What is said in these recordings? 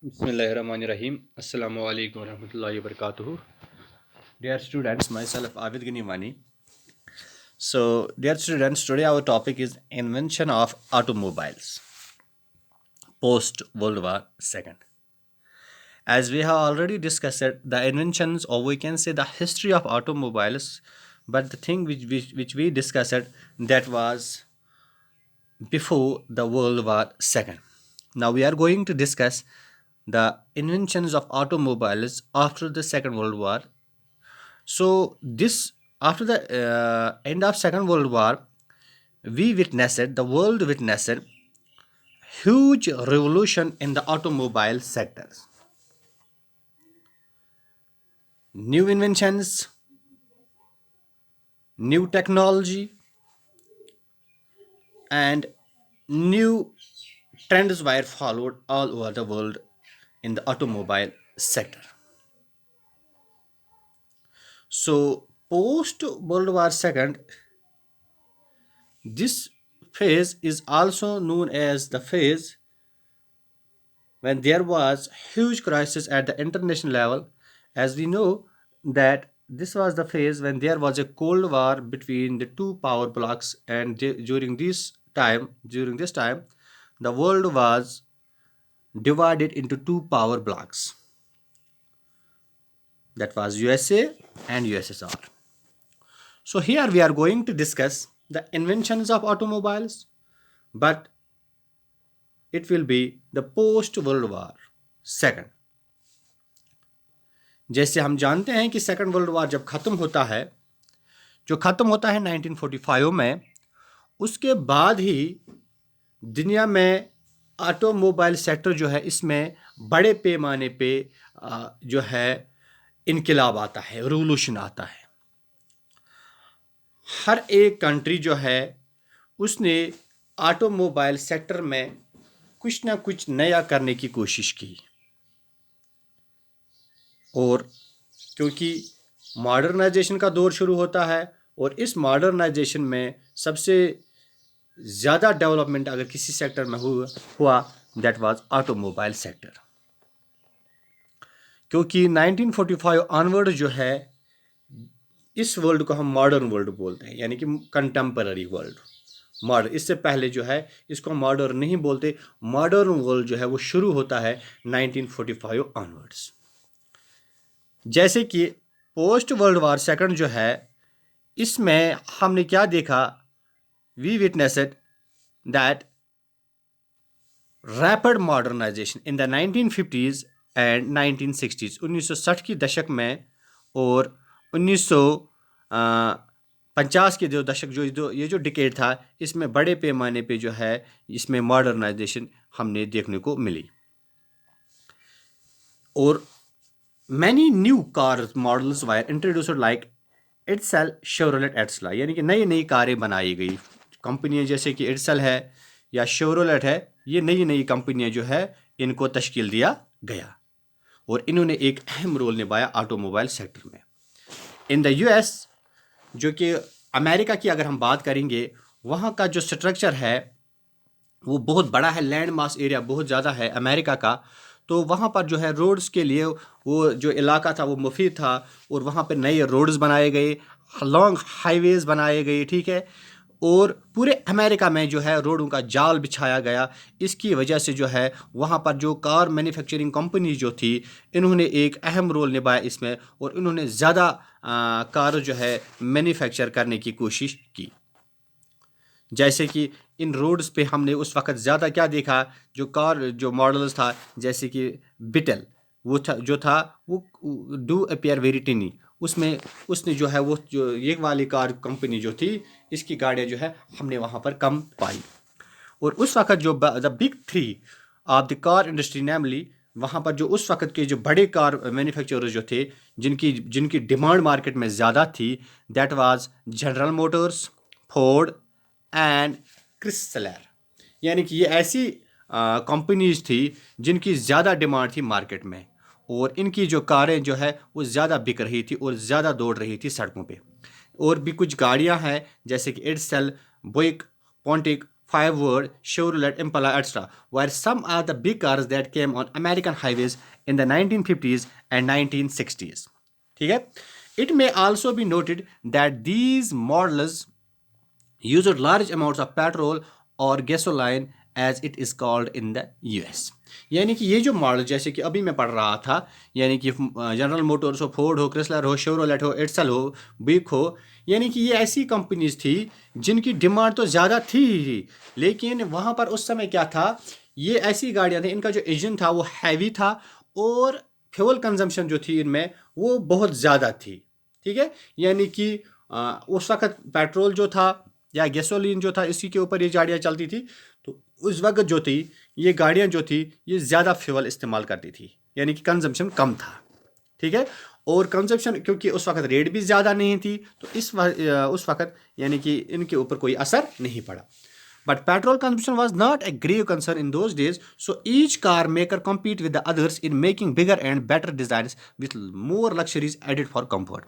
Bismillahirrahmanirrahim. Assalamu alaikum warahmatullahi wabarakatuh. Dear students, myself Avid Ginimani. So, dear students, today our topic is invention of automobiles post World War II. As we have already discussed it, the inventions, or we can say the history of automobiles, but the thing which we discussed that was before the World War II. Now we are going to discuss the inventions of automobiles after the Second World War. So this after the end of Second World War, the world witnessed huge revolution in the automobile sectors. New inventions, new technology, and new trends were followed all over the world in the automobile sector. So post World War II, this phase is also known as the phase when there was huge crisis at the international level. As we know that this was the phase when there was a cold war between the two power blocks, and during this time the world was divided into two power blocks, that was USA and USSR. So here we are going to discuss the inventions of automobiles, but it will be the post World War II. जैसे हम जानते हैं कि second world war जब ख़त्म होता है, जो ख़त्म होता है 1945 में, उसके बाद ही दुनिया में ऑटोमोबाइल सेक्टर जो है इसमें बड़े पैमाने पे जो है इनकलाब आता है, रिवोल्यूशन आता है. हर एक कंट्री जो है उसने ऑटोमोबाइल सेक्टर में कुछ ना कुछ नया करने की कोशिश की, और क्योंकि मॉडर्नाइजेशन का दौर शुरू होता है और इस मॉडर्नाइजेशन में सबसे ज़्यादा डेवलपमेंट अगर किसी सेक्टर में हुआ दैट वाज ऑटोमोबाइल सेक्टर. क्योंकि 1945 ऑनवर्ड जो है इस वर्ल्ड को हम मॉडर्न वर्ल्ड बोलते हैं, यानी कि कंटेम्पररी वर्ल्ड. मॉडर्न, इससे पहले जो है इसको मॉडर्न नहीं बोलते. मॉडर्न वर्ल्ड जो है वो शुरू होता है 1945 ऑनवर्ड्स. जैसे कि पोस्ट वर्ल्ड वार सेकंड जो है इसमें हमने क्या देखा, we witnessed that rapid modernisation in the 1950s and 1960s. 1960 की दशक में और 1950 के जो दशक ये जो डिकेड था, इसमें बड़े पैमाने पे जो है इसमें मॉडर्नाइजेशन हमने देखने को मिली. और many new cars models were introduced like Edsel, Chevrolet Edsel, यानी कि नई नई कारें बनाई गई. कंपनियां जैसे कि Edsel है या Chevrolet है, ये नई नई कंपनियां जो है इनको तश्कील दिया गया और इन्होंने एक अहम रोल निभाया ऑटोमोबाइल सेक्टर में. इन द यूएस, जो कि अमेरिका की अगर हम बात करेंगे, वहाँ का जो स्ट्रक्चर है वो बहुत बड़ा है, लैंड मास एरिया बहुत ज़्यादा है अमेरिका का. तो वहाँ पर जो है रोड्स के लिए वो जो इलाका था वो मुफीद था और वहाँ पर नए रोड्स बनाए गए, लॉन्ग हाईवेज़ बनाए गए, ठीक है. और पूरे अमेरिका में जो है रोडों का जाल बिछाया गया. इसकी वजह से जो है वहाँ पर जो कार मैन्युफैक्चरिंग कंपनी जो थी इन्होंने एक अहम रोल निभाया इसमें, और इन्होंने ज़्यादा कार जो है मैन्युफैक्चर करने की कोशिश की. जैसे कि इन रोड्स पे हमने उस वक़्त ज़्यादा क्या देखा, जो कार जो मॉडल्स था जैसे कि बिटल, वो था वो डू अपीयर वेरी टिनी. उसमें उसने जो है वो जो ये वाली कार कंपनी जो थी इसकी गाड़ियाँ जो है हमने वहाँ पर कम पाई. और उस वक़्त जो the big three of the car industry namely, वहाँ पर जो उस वक़्त के जो बड़े कार मैन्युफैक्चरर्स जो थे जिनकी डिमांड मार्केट में ज़्यादा थी, that was general Motors, Ford and Chrysler. यानी कि ये ऐसी कंपनीज थी जिनकी ज़्यादा डिमांड थी मार्केट में, और इनकी जो कारें जो है वो ज़्यादा बिक रही थी और ज़्यादा दौड़ रही थी सड़कों पे. और भी कुछ गाड़ियां हैं जैसे कि Edsel, Buick, Pontiac, Firebird, Chevrolet Impala, etc. were some of the big cars that came on American highways in the 1950s and 1960s. ठीक है? It may also be noted that these models used large amounts of petrol or gasoline as it is called in the US. यानी कि ये जो model जैसे कि अभी मैं पढ़ रहा था, यानी कि जनरल मोटर्स हो, फोर्ड हो, क्रिसलर हो, शेवरोलेट हो, एट्सल हो, बिक हो, यानी कि ये ऐसी कंपनीज थी जिनकी डिमांड तो ज़्यादा थी ही, लेकिन वहाँ पर उस समय क्या था, ये ऐसी गाड़ियाँ थी, इनका जो इंजन था वो हैवी था और फ्यूल कंजम्पशन जो थी इनमें वो बहुत ज़्यादा थी। ठीक है, यानी कि उस वक्त पेट्रोल जो था या गैसोलीन जो था इसी के ऊपर ये गाड़ियाँ चलती थी, तो उस वक्त जो थी ये गाड़ियाँ जो थी ये ज़्यादा फ्यूल इस्तेमाल करती थी, यानी कि कंजम्पशन कम था। ठीक है, और कंजम्पशन क्योंकि उस वक्त रेट भी ज़्यादा नहीं थी, तो उस वक्त यानी कि इनके ऊपर कोई असर नहीं पड़ा। But petrol consumption was not a grave concern in those days, so each car maker compete with the others in making bigger and better designs with more luxuries added for comfort.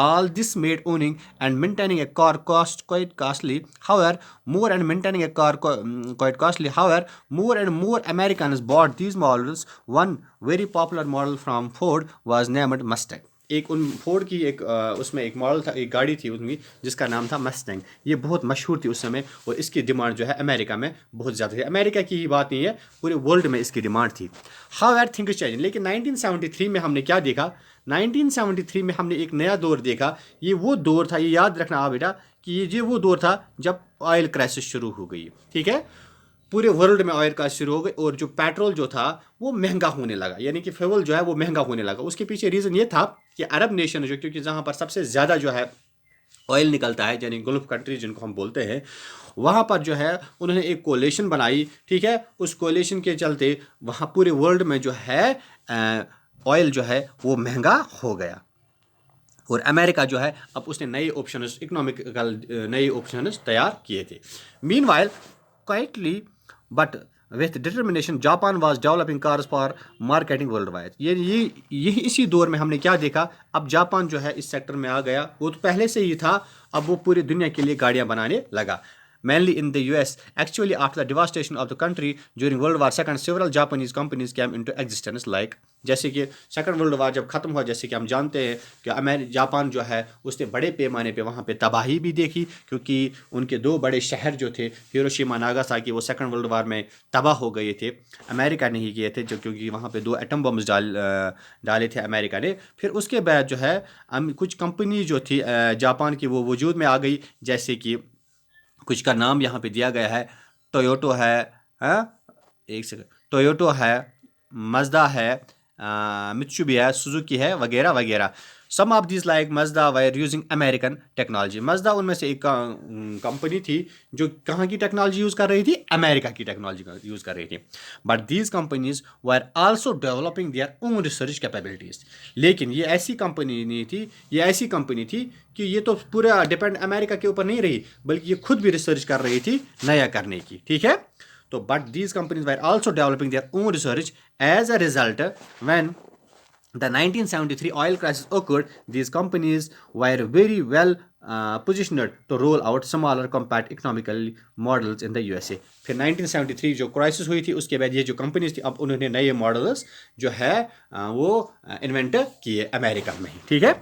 All this made owning and maintaining a car quite costly. However, quite costly. However, more and more Americans bought these models. One very popular model from Ford was named Mustang. एक उन Ford की एक उसमें एक model था, एक गाड़ी थी उनकी जिसका नाम था मस्टैंग। ये बहुत मशहूर थी उस समय और इसकी डिमांड जो है अमेरिका में बहुत ज़्यादा थी। अमेरिका की ही बात नहीं है, पूरे वर्ल्ड में इसकी डिमांड थी। हाउएवर थिंग्स चेंज, लेकिन 1973 में हमने क्या देखा, 1973 में हमने एक नया दौर देखा। ये वो दौर था, ये याद रखना आप बेटा, कि ये वो दौर था जब ऑयल क्राइसिस शुरू हो गई। ठीक है, पूरे वर्ल्ड में ऑयल क्राइसिस शुरू हो गई और जो पेट्रोल जो था वो महंगा होने लगा, यानी कि फ्यूल जो है वो महंगा होने लगा। उसके पीछे रीज़न ये था कि अरब नेशन जो, क्योंकि जहाँ पर सबसे ज़्यादा जो है ऑयल निकलता है, यानी गल्फ कंट्री जिनको हम बोलते हैं, वहाँ पर जो है उन्होंने एक कोलेशन बनाई। ठीक है, उस कोलेशन के चलते वहाँ पूरे वर्ल्ड में जो है ऑयल जो है वो महंगा हो गया और अमेरिका जो है अब उसने नए ऑप्शंस, इकोनॉमिकल नए ऑप्शंस तैयार किए थे। Meanwhile quietly but with determination Japan was developing cars for marketing world wide. ये इसी दौर में हमने क्या देखा, अब जापान जो है इस सेक्टर में आ गया। वो तो पहले से ही था, अब वो पूरी दुनिया के लिए गाड़ियाँ बनाने लगा। Mainly in the US, actually after the devastation of the country during World War II, several Japanese companies came into existence like, जैसे कि सेकंड वर्ल्ड वार जब ख़त्म हुआ, जैसे कि हम जानते हैं कि जापान जो है उसने बड़े पैमाने पे वहाँ पे तबाही भी देखी, क्योंकि उनके दो बड़े शहर जो थे हिरोशिमा नागासाकी वो सेकंड वर्ल्ड वार में तबाह हो गए थे। अमेरिका ने ही किए थे, जो क्योंकि वहाँ पे 2 एटम बम्स डाले थे अमेरिका ने। फिर उसके बाद जो है कुछ कंपनी जो थी जापान की वो वजूद में आ गई, जैसे कि कुछ का नाम यहाँ पे दिया गया है, टोयोटो है, एक सेकंड, टोयोटो है, मज़दा है, मित्सुबिशी है, सुजुकी है, वगैरह वगैरह। Some of this like Mazda were using American technology. Mazda उनमें से एक कंपनी थी जो कहाँ की टेक्नोलॉजी यूज़ कर रही थी, अमेरिका की टेक्नोलॉजी यूज़ कर रही थी। But these companies were also developing their own research capabilities. लेकिन ये ऐसी कंपनी नहीं थी, ये ऐसी कंपनी थी कि ये तो पूरा डिपेंड अमेरिका के ऊपर नहीं रही, बल्कि ये खुद भी रिसर्च कर रही थी नया करने की। ठीक है, तो but these companies were also developing their own research. As a result when the 1973 oil crisis occurred, these companies were very well positioned to roll out smaller compact economical models in the USA. फिर 1973 जो crisis हुई थी उसके बाद ये जो companies थी अब उन्होंने नए मॉडल्स जो है वो इन्वेंट किए अमेरिका में ही। ठीक है,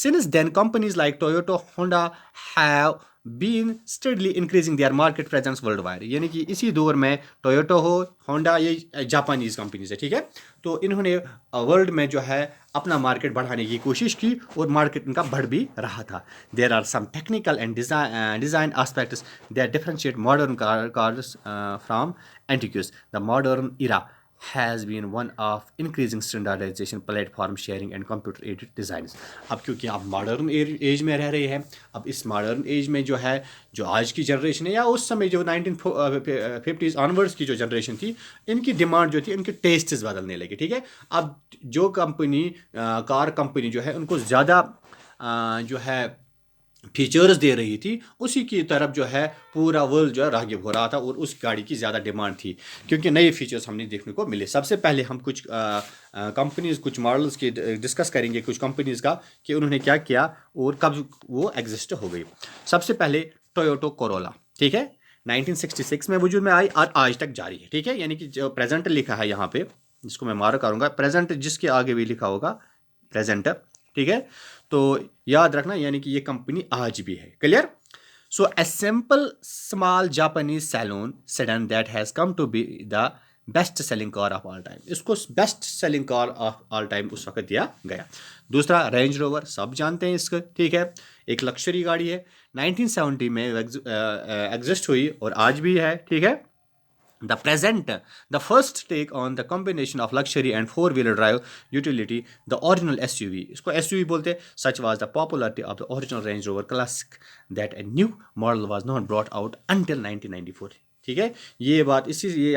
since then companies like Toyota, Honda have been steadily increasing their market presence worldwide। यानी कि इसी दौर में टोयोटो हो, होंडा, ये जापानीज कंपनीज है। ठीक है, तो इन्होंने वर्ल्ड में जो है अपना मार्केट बढ़ाने की कोशिश की और मार्केट इनका बढ़ भी रहा था। There are some technical and design aspects that differentiate modern cars from antiques. The modern era has been one of increasing standardization, platform sharing and computer aided designs। अब क्योंकि आप मॉडर्न एज में रह रहे हैं, अब इस मॉडर्न एज में जो है जो आज की जनरेशन है या उस समय जो 1950s ऑनवर्ड्स की जो जनरेशन थी, इनकी डिमांड जो थी, इनके टेस्ट्स बदलने लगे। ठीक है, अब जो कंपनी कार कंपनी जो है उनको ज़्यादा जो है फीचर्स दे रही थी, उसी की तरफ जो है पूरा वर्ल्ड जो है राग़िब हो रहा था और उस गाड़ी की ज़्यादा डिमांड थी, क्योंकि नए फीचर्स हमने देखने को मिले। सबसे पहले हम कुछ कंपनीज, कुछ मॉडल्स की डिस्कस करेंगे, कुछ कंपनीज का कि उन्होंने क्या किया और कब वो एग्जिस्ट हो गई। सबसे पहले टोयोटो कोरोला। ठीक है, 1966 में वजूद में आई और आज तक जारी है, ठीक है। यानी कि जो प्रेजेंट लिखा है यहाँ पे, जिसको मैं मार्क करूँगा, प्रेजेंट जिसके आगे भी लिखा होगा प्रेजेंट, ठीक है, तो याद रखना यानी कि ये कंपनी आज भी है। Clear? So a simple small Japanese saloon sedan that has come to be the best selling car of all time, इसको best selling car of all time उस वक्त दिया गया। दूसरा रेंज रोवर, सब जानते हैं इसको, ठीक है, एक लक्जरी गाड़ी है, 1970 में एग्जिस्ट हुई और आज भी है, ठीक है। The first take on the combination of luxury and four-wheeler drive utility, the original SUV, इसको SUV बोलते हैं, such was the popularity of the original Range Rover Classic that a new model was not brought out until 1994, ठीक है। ये बात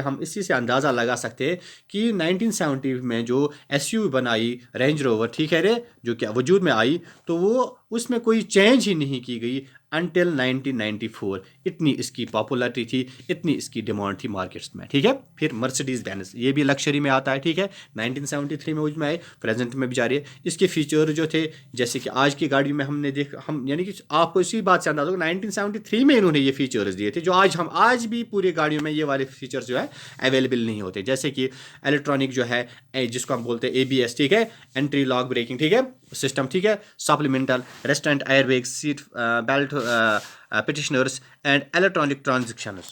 हम इसी से अंदाज़ा लगा सकते हैं कि 1970 में जो SUV बनाई रेंज रोवर, ठीक है रे, जो क्या वजूद में आई, तो वो उसमें कोई चेंज ही नहीं की गई अनटिल 1994। इतनी इसकी पॉपुलरिटी थी, इतनी इसकी डिमांड थी मार्केट्स में, ठीक है। फिर मर्सिडीज बेंज, ये भी लक्जरी में आता है, ठीक है, 1973 में उसमें आए, प्रेजेंट में भी जारी है। इसके फीचर जो थे, जैसे कि आज की गाड़ी में हमने हम यानी कि आपको इसी बात से अंदाजा होगा 1973 में इन्होंने ये फीचर्स दिए थे, जो आज भी पूरी गाड़ियों में ये वाले फीचर्स जो है अवेलेबल नहीं होते, जैसे कि इलेक्ट्रॉनिक जो है, जिसको हम बोलते हैं ABS, ठीक है, एंट्री लॉक ब्रेकिंग, ठीक है, सिस्टम, ठीक है, supplemental restraint airbag, seat belt petitioners and electronic transactions,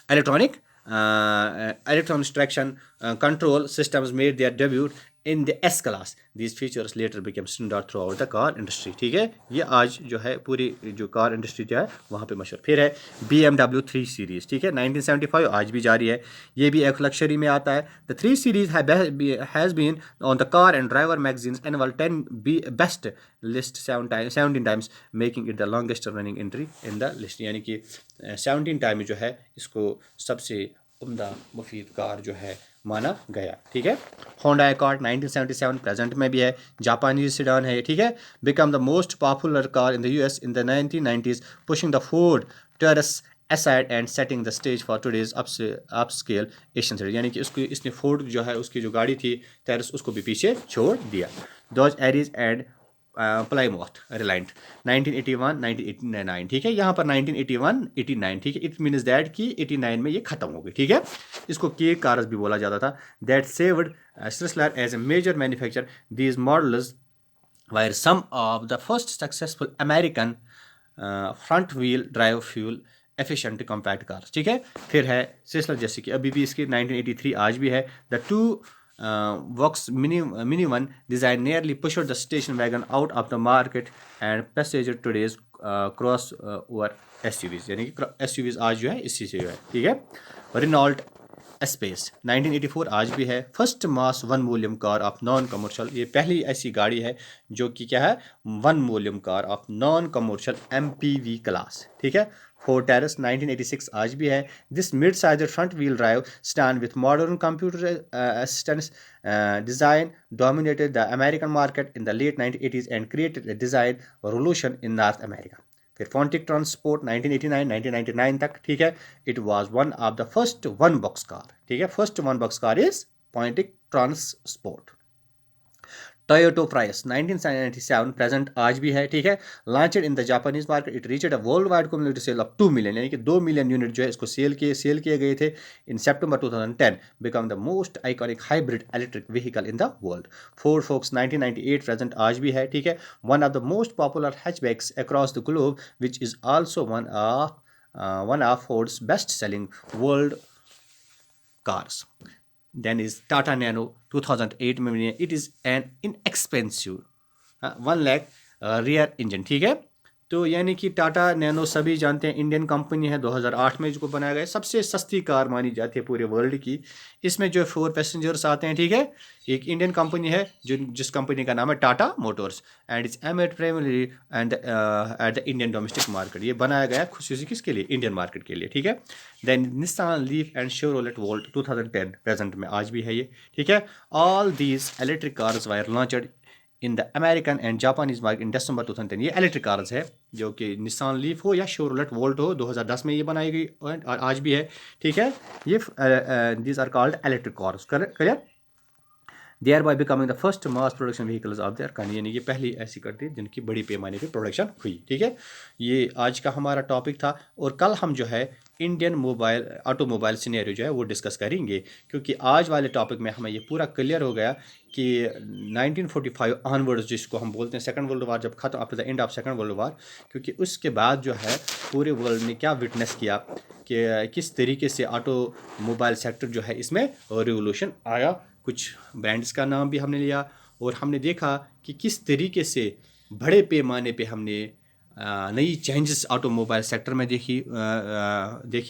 electronic electronic traction control systems made their debut in the S class. These features later became standard throughout the car industry, ठीक है। ये आज जो है पूरी जो कार इंडस्ट्री जो है वहाँ पे मशहूर। फिर है BMW 3 सीरीज़, ठीक है, 1975 आज भी जारी है, ये भी एक लक्जरी में आता है। The 3 series has been on the car and driver magazine's annual 10 best list 17 times, making it the longest running entry in the list, यानी कि 17 टाइम जो है इसको सबसे उम्दा मुफीद कार जो है माना गया, ठीक है। होंडा अकॉर्ड 1977 प्रेजेंट में भी है, जापानीज सेडान है, ठीक है, become the most popular car in the US in the 1990s, pushing the Ford Taurus aside and setting the stage for today's upscale Asian city, यानी कि इसने फोर्ड जो है उसकी जो गाड़ी थी टेरस उसको भी पीछे छोड़ दिया। Dodge Aries and Plymouth Reliant 1981 1989, ठीक है, यहाँ पर 1981 89, ठीक है, इट मीन्स दैट कि 89 में ये खत्म हो गई, ठीक है। इसको के कार्स भी बोला जाता था। That saved Chrysler as a major manufacturer. These models were some of the first successful American front wheel drive fuel efficient compact cars, ठीक है। फिर है Chrysler, जैसे कि अभी भी इसकी 1983 आज भी है। The two Vox Mini1 design nearly pushed the station wagon out of the market and passenger today's crossover SUVs, यानी कि SUVs आज जो है इसी से जो है, ठीक है। Renault Espace 1984 आज भी है। First mass one volume car of non commercial, ये पहली ऐसी गाड़ी है जो कि क्या है, one volume car of non commercial MPV class, ठीक है। फोर्ड टेरस 1986 आज भी है। This mid size front wheel drive stand with modern computer assistance design dominated the American market in the late 1980s and created a design revolution in North America. फिर Pontiac transport 1989 1999 तक, ठीक है, it was one of the first one box car, ठीक है, first one box car is Pontiac transport. Toyota Prius 1997 present आज भी है, ठीक है, launched in the Japanese market, it reached a world wide community sale of 2 million, यानी कि 2 million unit जो है इसको सेल किए गए थे इन सितंबर 2010, become the most iconic hybrid electric vehicle in the world. Ford focus 1998 present आज भी है, ठीक है, one of the most popular hatchbacks across the globe which is also one of Fords best selling world cars. Then is Tata Nano 2008 में बनी है। It is an inexpensive 1 lakh rear engine, ठीक है। तो यानी कि टाटा नैनो सभी जानते हैं इंडियन कंपनी है, 2008 में इसको बनाया गया, सबसे सस्ती कार मानी जाती है पूरे वर्ल्ड की। इसमें जो 4 पैसेंजर्स आते हैं, ठीक है, एक इंडियन कंपनी है जिस कंपनी का नाम है Tata Motors and it's aimed primarily and at the Indian domestic market. ये बनाया गया खुशी किसके लिए, इंडियन मार्केट के लिए, ठीक है। Then Nissan Leaf and Chevrolet Volt 2010 present में आज भी है ये, ठीक है। All these electric cars were launched in the American and Japanese market in December 2010। ये इलेक्ट्रिक कार्स है जो कि निसान लीफ हो या शेवरोलेट वोल्ट हो, 2010 में ये बनाई गई और आज भी है, ठीक है। ये these are called electric cars, clear. They are by becoming the first mass production vehicles of their country, यानी ये पहली ऐसी कंट्री जिनकी बड़ी पैमाने पे प्रोडक्शन हुई। ठीक है, ये आज का हमारा टॉपिक था, और कल हम जो है इंडियन मोबाइल ऑटोमोबाइल सिनेरियो जो है वो डिस्कस करेंगे, क्योंकि आज वाले टॉपिक में हमें ये पूरा क्लियर हो गया कि 1945 ऑनवर्ड्स, जिसको हम बोलते हैं सेकंड वर्ल्ड वार, जब खत्म after the end of second world war, क्योंकि उसके बाद जो है पूरे वर्ल्ड ने क्या विटनेस किया कि किस तरीके से ऑटोमोबाइल सेक्टर जो है इसमें रिवोल्यूशन आया। कुछ ब्रांड्स का नाम भी हमने लिया, और हमने देखा कि किस तरीके से बड़े पैमाने पे हमने नई चेंजेस ऑटोमोबाइल सेक्टर में देखी।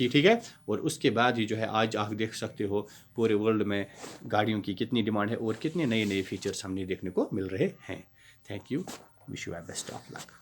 ठीक है, और उसके बाद ही जो है आज आप देख सकते हो पूरे वर्ल्ड में गाड़ियों की कितनी डिमांड है और कितने नए नए फीचर्स हमने देखने को मिल रहे हैं। Thank you, wish you best of luck.